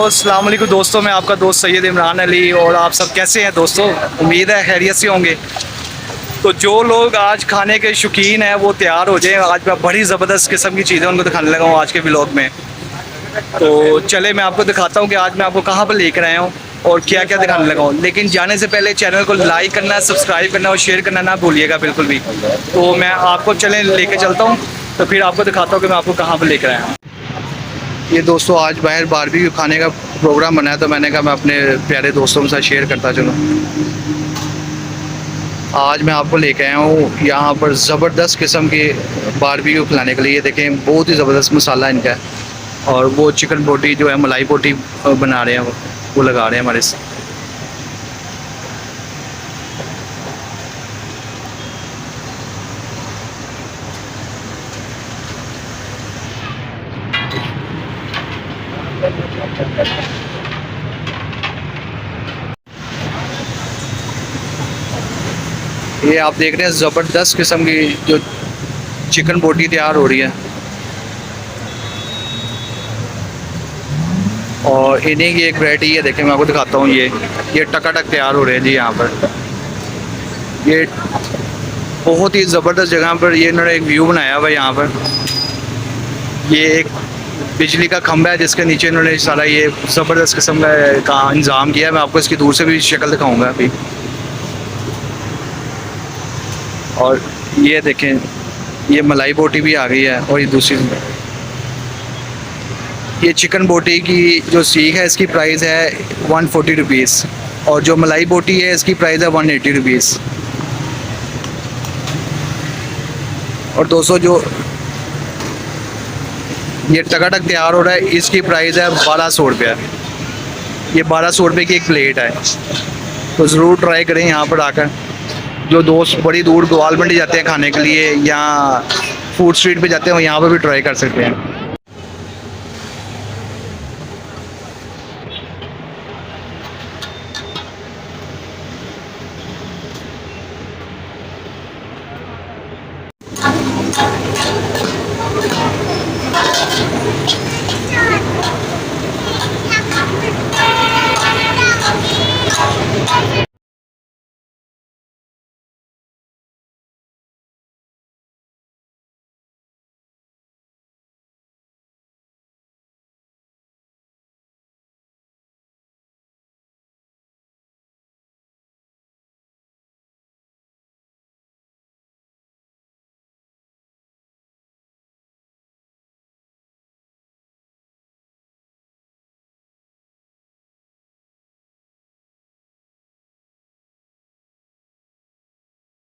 अस्सलाम वालेकुम दोस्तों, मैं आपका दोस्त सैयद इमरान अली। और आप सब कैसे हैं दोस्तों? उम्मीद है खैरियत से होंगे। तो जो लोग आज खाने के शौकीन हैं वो तैयार हो जाएं। आज मैं बड़ी ज़बरदस्त किस्म की चीज़ें उनको दिखाने लगा हूँ आज के व्लॉग में। तो चले मैं आपको दिखाता हूँ कि आज मैं आपको कहाँ पर लेकर आया हूँ और क्या क्या दिखाने लगा हूँ। लेकिन जाने से पहले चैनल को लाइक करना, सब्सक्राइब करना और शेयर करना ना भूलिएगा बिल्कुल भी। तो मैं आपको लेके चलता हूँ, तो फिर आपको दिखाता हूँ कि मैं आपको कहाँ पर लेकर आया हूँ। ये दोस्तों आज बाहर बारबेक्यू खाने का प्रोग्राम बना है, तो मैंने कहा मैं अपने प्यारे दोस्तों के साथ शेयर करता चलूँ। आज मैं आपको लेके आया हूँ यहाँ पर ज़बरदस्त किस्म के बारबेक्यू खिलाने के लिए। ये देखें, बहुत ही ज़बरदस्त मसाला इनका है। और वो चिकन बोटी जो है, मलाई बोटी बना रहे हैं, वो लगा रहे हैं हमारे से। ये आप देख रहे हैं ज़बरदस्त किस्म की जो चिकन बोटी तैयार हो रही है। और इन्हीं की एक वैरायटी है, देखें मैं आपको दिखाता हूँ। ये टकाटक तैयार हो रहे हैं जी यहाँ पर। ये बहुत ही ज़बरदस्त जगह पर ये इन्होंने एक व्यू बनाया हुआ है यहाँ पर। ये एक बिजली का खंभा है जिसके नीचे इन्होंने सारा ये ज़बरदस्त किस्म का इंतज़ाम किया है। मैं आपको इसकी दूर से भी शक्ल दिखाऊंगा अभी। और ये देखें, ये मलाई बोटी भी आ गई है। और ये दूसरी, ये चिकन बोटी की जो सीख है इसकी प्राइस है 140 रुपीज़। और जो मलाई बोटी है इसकी प्राइस है 180 रुपीज़। और दोस्तों जो ये टकाटक तैयार हो रहा है इसकी प्राइस है 1200 रुपये। ये 1200 रुपये की एक प्लेट है। तो ज़रूर ट्राई करें यहाँ पर आकर। जो दोस्त बड़ी दूर ग्वाल मंडी जाते हैं खाने के लिए या फूड स्ट्रीट पे जाते हैं, वो यहाँ पर भी ट्राई कर सकते हैं।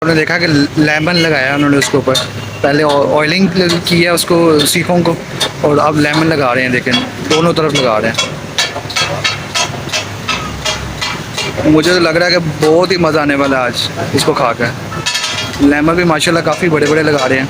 उन्होंने देखा कि लेमन लगाया उन्होंने उसके ऊपर। पहले ऑयलिंग की है उसको, सीखों को। और अब लेमन लगा रहे हैं, देखें दोनों तरफ लगा रहे हैं। मुझे तो लग रहा है कि बहुत ही मज़ा आने वाला है आज इसको खाकर। लेमन भी माशाल्लाह काफ़ी बड़े बड़े लगा रहे हैं।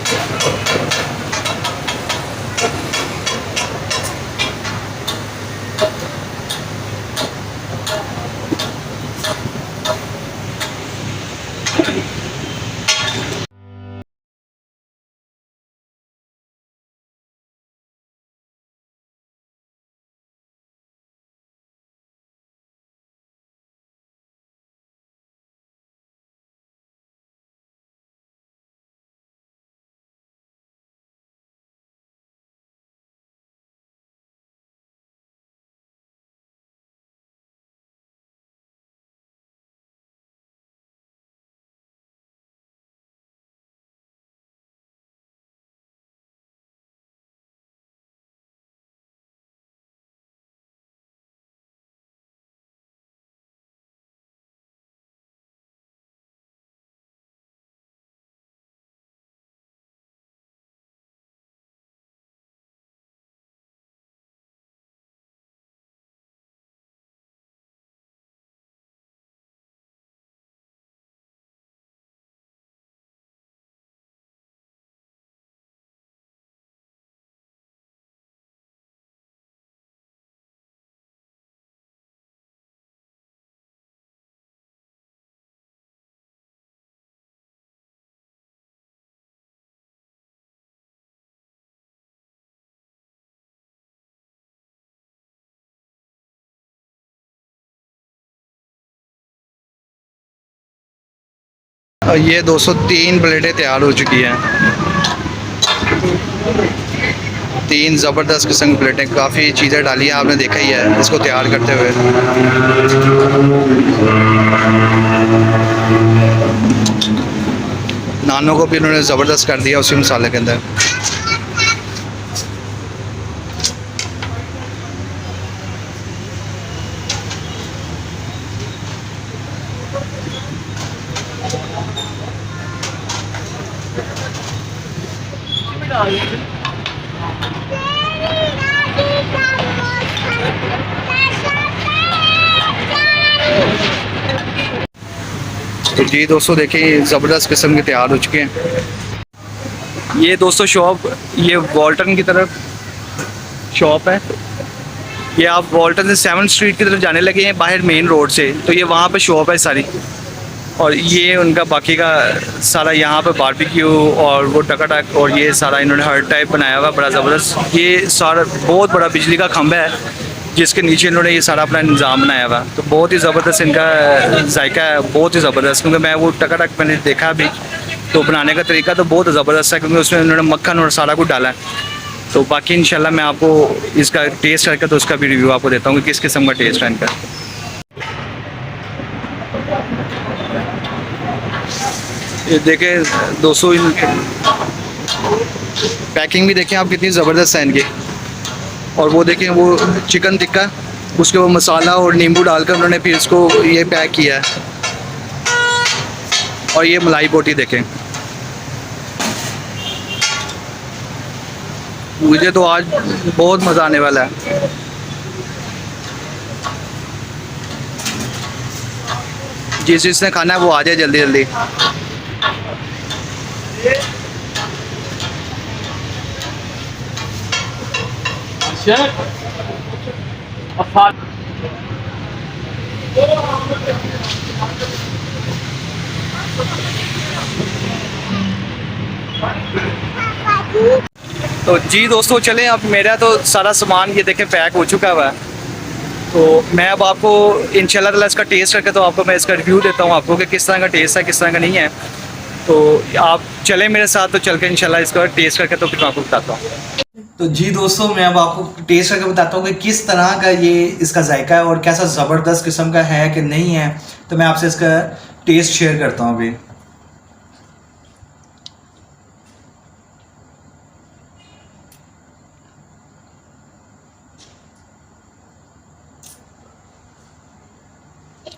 और ये 203 प्लेटें तैयार हो चुकी हैं। 3 ज़बरदस्त किस्म की प्लेटें, काफ़ी चीज़ें डाली हैं, आपने देखा ही है इसको तैयार करते हुए। नानों को भी उन्होंने ज़बरदस्त कर दिया उसी मसाले के अंदर। तो जी दोस्तों देखिए ज़बरदस्त किस्म के तैयार हो चुके हैं। ये दोस्तों शॉप, ये वॉल्टन की तरफ शॉप है। ये आप वॉल्टन से 7th स्ट्रीट की तरफ जाने लगे हैं बाहर मेन रोड से, तो ये वहाँ पे शॉप है सारी। और ये उनका बाकी का सारा यहाँ पे बारबेक्यू और वो टकाटक और ये सारा इन्होंने हर्ट टाइप बनाया हुआ बड़ा ज़बरदस्त। ये सारा बहुत बड़ा बिजली का खंभा है जिसके नीचे इन्होंने ये सारा अपना निज़ाम बनाया हुआ। तो बहुत ही ज़बरदस्त इनका जायका है, बहुत ही ज़बरदस्त। क्योंकि मैं वो टकाटक मैंने देखा अभी, तो बनाने का तरीका तो बहुत ज़बरदस्त है क्योंकि उसमें उन्होंने मक्खन और सारा कुछ डाला है। तो बाकी इंशाल्लाह मैं आपको इसका टेस्ट करके तो उसका भी रिव्यू आपको देता हूँ कि किस किस्म का टेस्ट है इनका। ये देखें दोस्तों, पैकिंग भी देखें आप कितनी ज़बरदस्त है इनकी। और वो देखें वो चिकन टिक्का, उसके वो मसाला और नींबू डालकर उन्होंने फिर इसको ये पैक किया है। और ये मलाई बोटी देखें, मुझे तो आज बहुत मज़ा आने वाला है। जिसने खाना है वो आ जाए जल्दी जल्दी। तो जी दोस्तों चलें, अब मेरा तो सारा सामान ये देखें पैक हो चुका हुआ है। तो मैं अब आपको इंशाल्लाह ताला इसका टेस्ट करके तो आपको मैं इसका रिव्यू देता हूँ आपको कि किस तरह का टेस्ट है किस तरह का नहीं है। तो आप चलें मेरे साथ, तो चल के इंशाल्लाह इसका टेस्ट करके तो फिर मैं आपको बताता हूँ। तो जी दोस्तों मैं अब आपको टेस्ट करके बताता हूँ कि किस तरह का ये इसका जायका है और कैसा ज़बरदस्त किस्म का है कि नहीं है। तो मैं आपसे इसका टेस्ट शेयर करता हूँ अभी।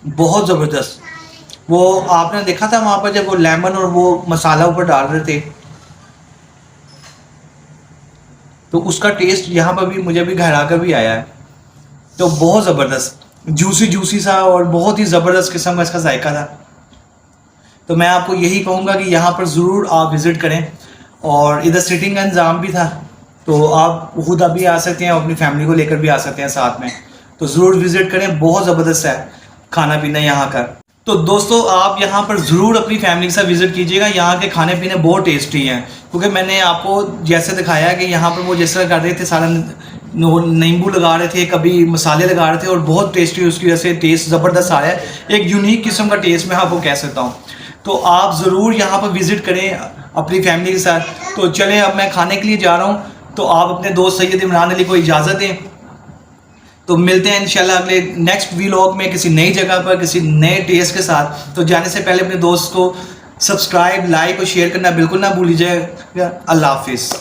बहुत ज़बरदस्त। वो आपने देखा था वहाँ पर जब वो लेमन और वो मसाला ऊपर डाल रहे थे, तो उसका टेस्ट यहाँ पर भी मुझे भी घर आकर भी आया है। तो बहुत ज़बरदस्त जूसी जूसी सा और बहुत ही ज़बरदस्त किस्म का इसका जायका था। तो मैं आपको यही कहूँगा कि यहाँ पर ज़रूर आप विज़िट करें। और इधर सिटिंग का इंतज़ाम भी था, तो आप खुद अभी आ सकते हैं, अपनी फैमिली को लेकर भी आ सकते हैं साथ में। तो ज़रूर विज़िट करें, बहुत ज़बरदस्त है खाना पीना यहाँ का। तो दोस्तों आप यहाँ पर ज़रूर अपनी फैमिली के साथ विज़िट कीजिएगा। यहाँ के खाने पीने बहुत टेस्टी हैं, क्योंकि मैंने आपको जैसे दिखाया कि यहाँ पर वो जिस तरह कर रहे थे, सारा नींबू लगा रहे थे, कभी मसाले लगा रहे थे और बहुत टेस्टी, उसकी वजह से टेस्ट ज़बरदस्त आ रहा है। एक यूनिक किस्म का टेस्ट मैं आपको कह सकता हूँ। तो आप ज़रूर यहाँ पर विज़िट करें अपनी फैमिली के साथ। तो चलें अब मैं खाने के लिए जा रहा हूँ, तो आप अपने दोस्त सैयद इमरान अली को इजाज़त दें। तो मिलते हैं इंशाल्लाह अगले नेक्स्ट व्लॉग में किसी नई जगह पर किसी नए टेस्ट के साथ। तो जाने से पहले अपने दोस्त को सब्सक्राइब, लाइक और शेयर करना बिल्कुल ना भूलिएगा। अल्लाह हाफिज़।